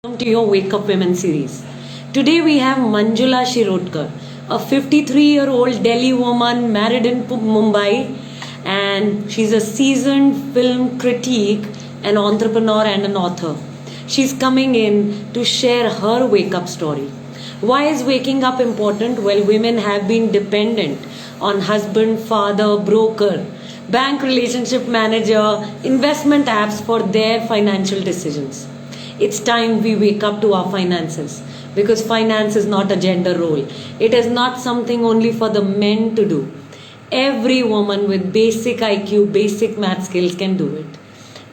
Welcome to your Wake Up Women series. Today we have Manjulaa Shirodkar, a 53-year-old Delhi woman married in Mumbai, and she's a seasoned film critic, an entrepreneur, and an author. She's coming in to share her wake up story. Why is waking up important? Well, women have been dependent on husband, father, broker, bank relationship manager, investment apps for their financial decisions. It's time we wake up to our finances because finance is not a gender role. It is not something only for the men to do. Every woman with basic IQ, basic math skills can do it.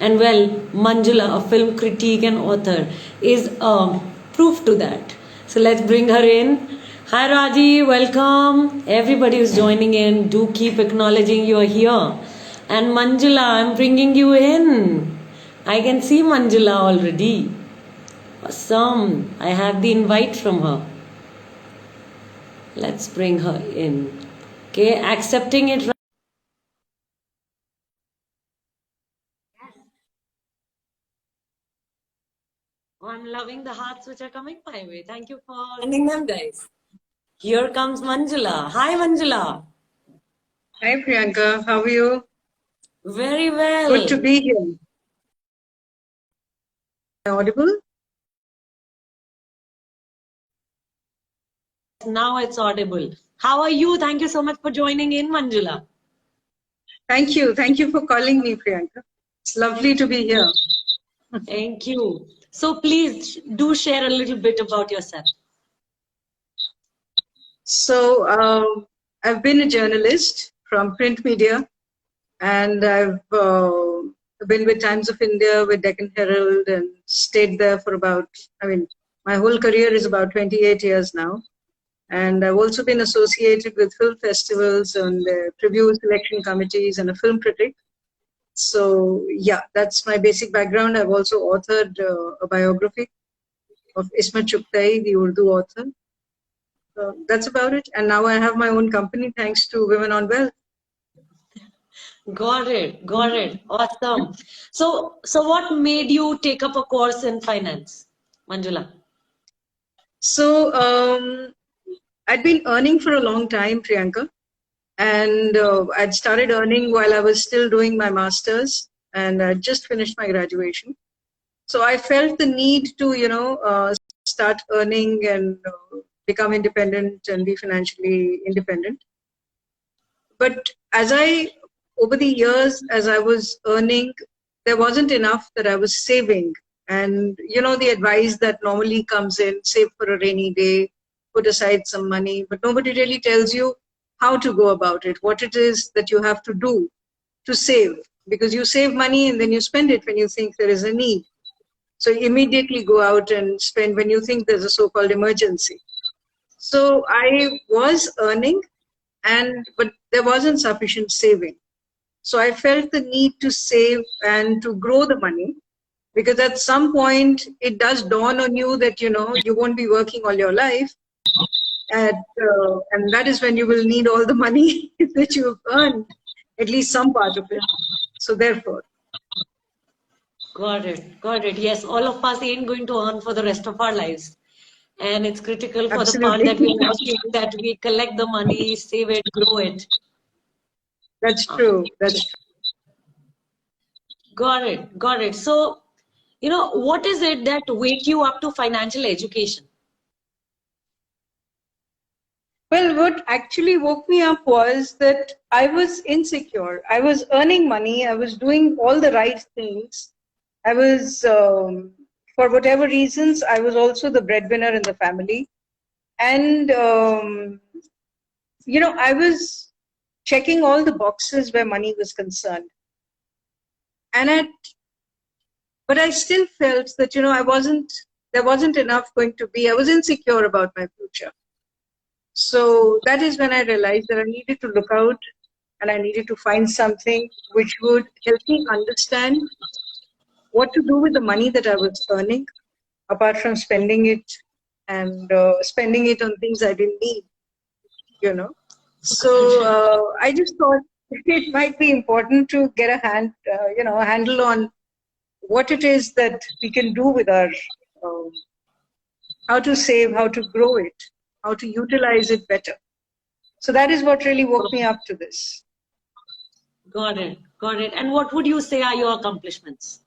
And well, Manjula, a film critic and author, is proof to that. So let's bring her in. Hi Raji, welcome. Everybody who's joining in, do keep acknowledging you are here. And Manjula, I'm bringing you in. I can see Manjula already. Awesome. I have the invite from her. Let's bring her in. Okay, accepting it. Oh, I'm loving the hearts which are coming my way. Thank you for sending them, guys. Here comes Manjula. Hi, Manjula. Hi Priyanka, how are you? Very well. Good to be here. Am I audible? Now it's audible. How are you? Thank you so much for joining in, Manjula. Thank you. Thank you for calling me, Priyanka. It's lovely to be here. Thank you. So please do share a little bit about yourself. So I've been a journalist from print media, and I've been with Times of India, with Deccan Herald, and stayed there for my whole career is about 28 years now. And I've also been associated with film festivals and preview selection committees and a film critic. So yeah, that's my basic background. I've also authored a biography of Ismat Chugtai, the Urdu author. So that's about it. And now I have my own company thanks to Women on Wealth. Got it. Got it. Awesome. So what made you take up a course in finance, Manjula? So I'd been earning for a long time, Priyanka. And I'd started earning while I was still doing my master's, and I just finished my graduation. So I felt the need to, start earning and become independent and be financially independent. But over the years, as I was earning, there wasn't enough that I was saving. And, the advice that normally comes in, save for a rainy day, put aside some money, but nobody really tells you how to go about it, what it is that you have to do to save, because you save money and then you spend it when you think there is a need. So you immediately go out and spend when you think there's a so-called emergency. So I was earning, but there wasn't sufficient saving. So I felt the need to save and to grow the money, because at some point it does dawn on you that, you won't be working all your life. And that is when you will need all the money that you have earned, at least some part of it. So therefore. Got it. Got it. Yes, all of us ain't going to earn for the rest of our lives. And it's critical for Absolutely. the part that we are working, that we collect the money, save it, grow it. That's true. That's true. Got it. Got it. So, what is it that wake you up to financial education? Well, what actually woke me up was that I was insecure. I was earning money. I was doing all the right things. I was, for whatever reasons, I was also the breadwinner in the family. And, I was checking all the boxes where money was concerned. But I still felt that, there wasn't enough going to be. I was insecure about my future. So that is when I realized that I needed to look out and I needed to find something which would help me understand what to do with the money that I was earning, apart from spending it and spending it on things I didn't need, So I just thought it might be important to get a handle on what it is that we can do with our um, how to save, how to grow it, how to utilize it better. So that is what really woke me up to this. Got it. Got it. And what would you say are your accomplishments?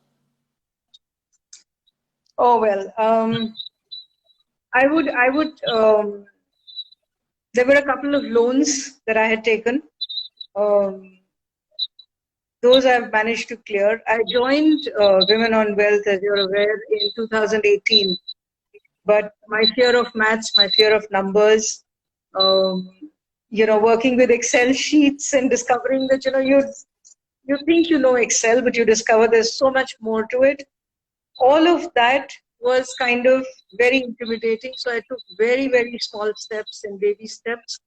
Oh well, I would. There were a couple of loans that I had taken. Um, those I've managed to clear. I joined Women on Wealth, as you're aware, in 2018. But my fear of maths, my fear of numbers, um, working with Excel sheets and discovering that, you think you know Excel, but you discover there's so much more to it. All of that was kind of very intimidating. So I took very, very small steps and baby steps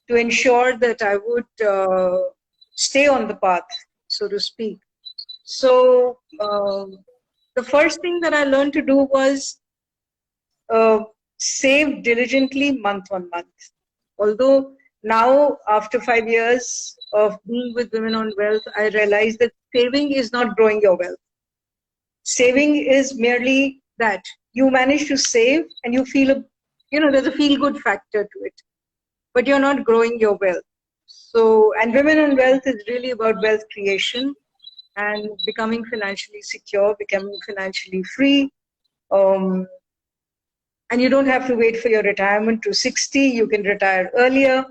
to ensure that I would stay on the path, so to speak. So the first thing that I learned to do was save diligently month on month. Although now, after 5 years of being with Women on Wealth, I realize that saving is not growing your wealth. Saving is merely that you manage to save and you feel, there's a feel good factor to it, but you're not growing your wealth. So, and Women on Wealth is really about wealth creation and becoming financially secure, becoming financially free. Um, and you don't have to wait for your retirement to 60, you can retire earlier.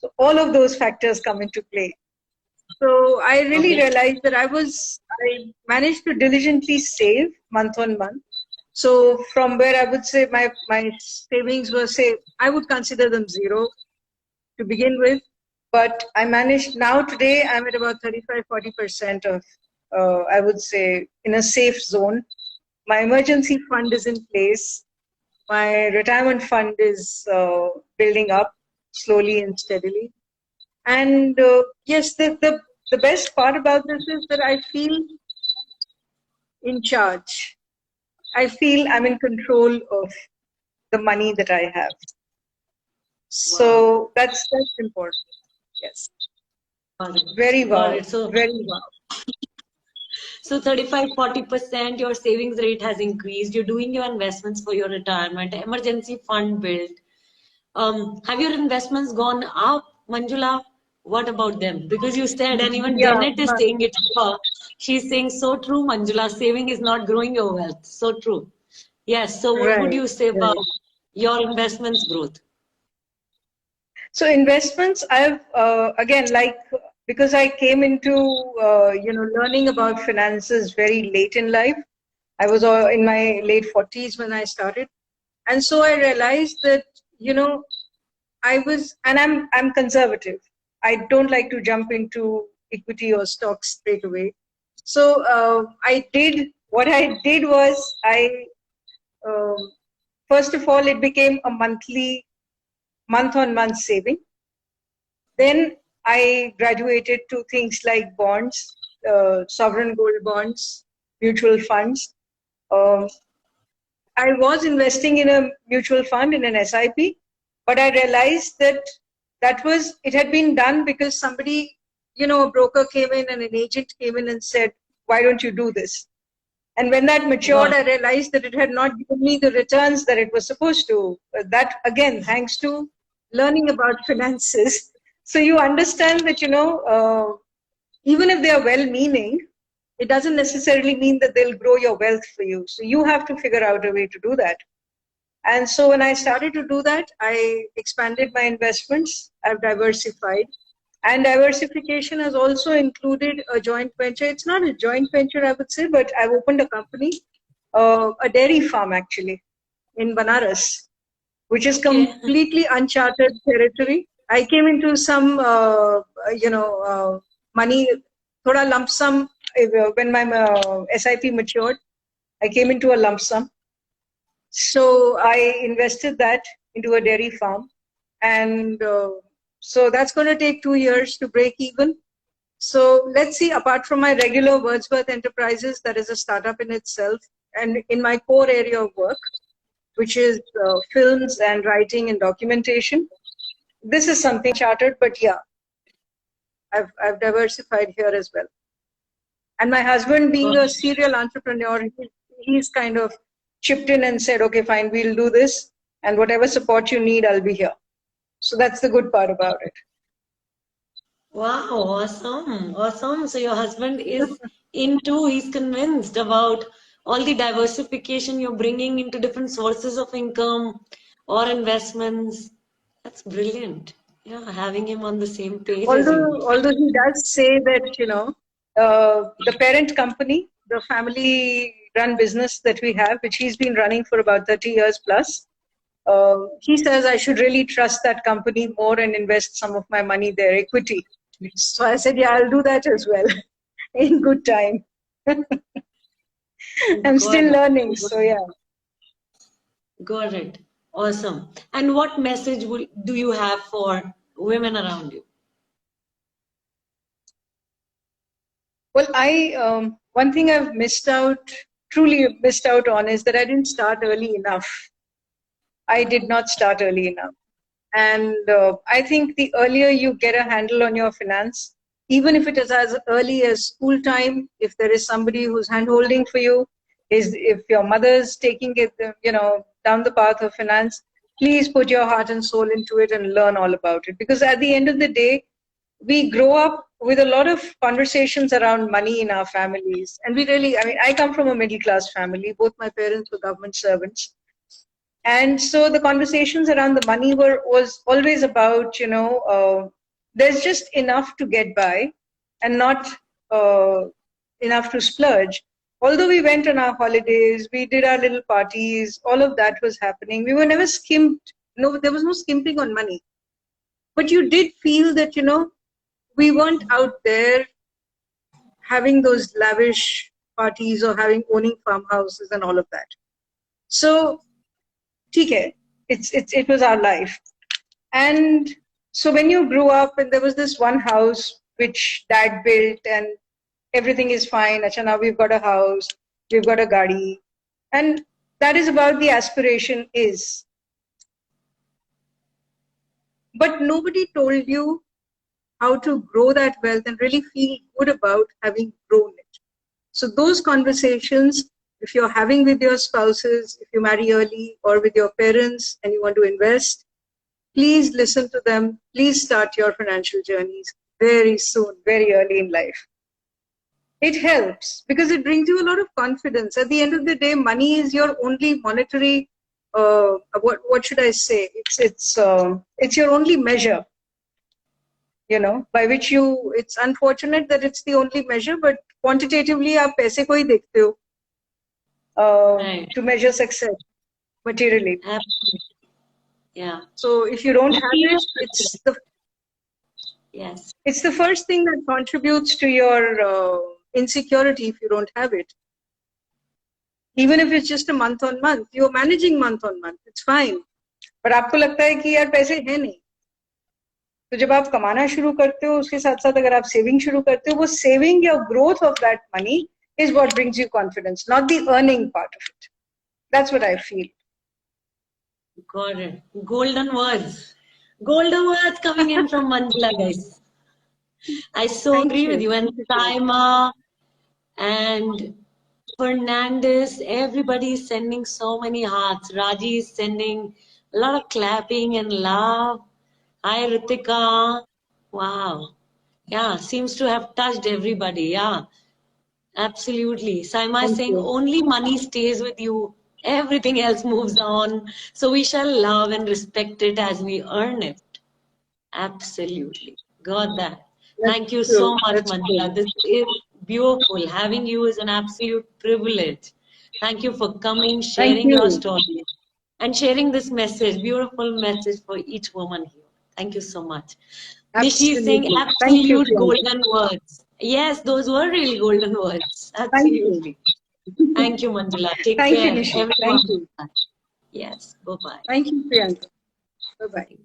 So all of those factors come into play. So I really realized that I managed to diligently save month on month. So from where I would say my savings were, say, I would consider them zero to begin with. But I managed, now today I'm at about 35-40% of, I would say, in a safe zone. My emergency fund is in place. My retirement fund is building up slowly and steadily. And yes, the best part about this is that I feel in charge. I feel I'm in control of the money that I have. So that's important. Yes. Very wow. So, Very wow. so 35-40% your savings rate has increased. You're doing your investments for your retirement, emergency fund built. Have your investments gone up, Manjula? What about them? Because you said, and even Yeah. Janet is saying it. She's saying so true, Manjula. Saving is not growing your wealth. So true. Yes. So what would Right. you say about Right. your investments growth? So investments, I've again, like, because I came into learning about finances very late in life. I was in my late 40s when I started, and so I realized that and I'm conservative. I don't like to jump into equity or stocks straight away. So what I did was um, first of all, it became a month on month saving. Then I graduated to things like bonds, sovereign gold bonds, mutual funds. Um, I was investing in a mutual fund, in an SIP, but I realized that it had been done because somebody, a broker came in and an agent came in and said, why don't you do this? And when that matured, I realized that it had not given me the returns that it was supposed to. That, again, thanks to learning about finances. So you understand that, even if they are well-meaning, it doesn't necessarily mean that they'll grow your wealth for you. So you have to figure out a way to do that. And so when I started to do that, I expanded my investments. I've diversified. And diversification has also included a joint venture. It's not a joint venture, I would say, but I've opened a company, a dairy farm actually, in Banaras, which is completely uncharted territory. I came into some, money, thoda lump sum, when my SIP matured. I came into a lump sum. So I invested that into a dairy farm. And so that's going to take 2 years to break even. So let's see, apart from my regular Wordsworth Enterprises, that is a startup in itself, and in my core area of work, which is films and writing and documentation, this is something chartered, but yeah, I've diversified here as well. And my husband, being a serial entrepreneur, he's kind of chipped in and said, okay, fine, we'll do this. And whatever support you need, I'll be here. So that's the good part about it. Wow, awesome, awesome. So your husband is he's convinced about all the diversification you're bringing into different sources of income or investments. That's brilliant. Yeah, having him on the same page as you. Although he does say that, the parent company, the family run business that we have, which he's been running for about 30 years plus, he says I should really trust that company more and invest some of my money there, equity. So I said, yeah, I'll do that as well in good time. I'm still learning, so yeah. Got it. Awesome. And what message do you have for women around you? Well, one thing I've truly missed out on, is that I didn't start early enough. I did not start early enough. And I think the earlier you get a handle on your finance, even if it is as early as school time, if there is somebody who's hand-holding for you, if your mother's taking it, down the path of finance, please put your heart and soul into it and learn all about it. Because at the end of the day, we grow up with a lot of conversations around money in our families. And I come from a middle-class family. Both my parents were government servants. And so the conversations around the money was always about, there's just enough to get by and not enough to splurge. Although we went on our holidays, we did our little parties, all of that was happening. We were never skimped. No, there was no skimping on money. But you did feel that, we weren't out there having those lavish parties or owning farmhouses and all of that. So, it was our life. And so when you grew up and there was this one house which dad built and everything is fine, acha, now we've got a house, we've got a gadi, and that is about the aspiration is. But nobody told you how to grow that wealth and really feel good about having grown it. So those conversations, if you're having with your spouses, if you marry early, or with your parents and you want to invest, please listen to them. Please start your financial journeys very soon, very early in life. It helps because it brings you a lot of confidence. At the end of the day, money is your only monetary, what should I say? It's your only measure, by which it's unfortunate that it's the only measure, but quantitatively, aap paise ko hi dekhte ho. Right. To measure success materially. Absolutely. Yeah. So if you don't have it, it's the first thing that contributes to your insecurity if you don't have it. Even if it's just a month on month, you're managing month on month, it's fine. But आपको लगता है कि यार पैसे हैं नहीं. तो जब आप कमाना शुरू करते हो, उसके साथ साथ अगर आप सेविंग शुरू करते हो, वो सेविंग या growth of that money is what brings you confidence, not the earning part of it. That's what I feel. Got it. Golden words. Golden words coming in from Manjulaa, guys. I so agree with you. And Saima and Fernandez, everybody is sending so many hearts. Raji is sending a lot of clapping and love. Hi, Ritika. Wow. Yeah, seems to have touched everybody. Yeah. Absolutely. Saima is saying only money stays with you. Everything else moves on. So we shall love and respect it as we earn it. Absolutely. Got that. Thank you so much, Manjulaa. This is beautiful. Having you is an absolute privilege. Thank you for coming, sharing your story, and sharing this message, beautiful message for each woman here. Thank you so much. Nishi is saying absolute golden words. Yes, those were really golden words. Absolutely. Thank you, Manjulaa. Take care. Nishi. Thank you. Yes. Bye-bye. Thank you, Priyanka. Bye-bye.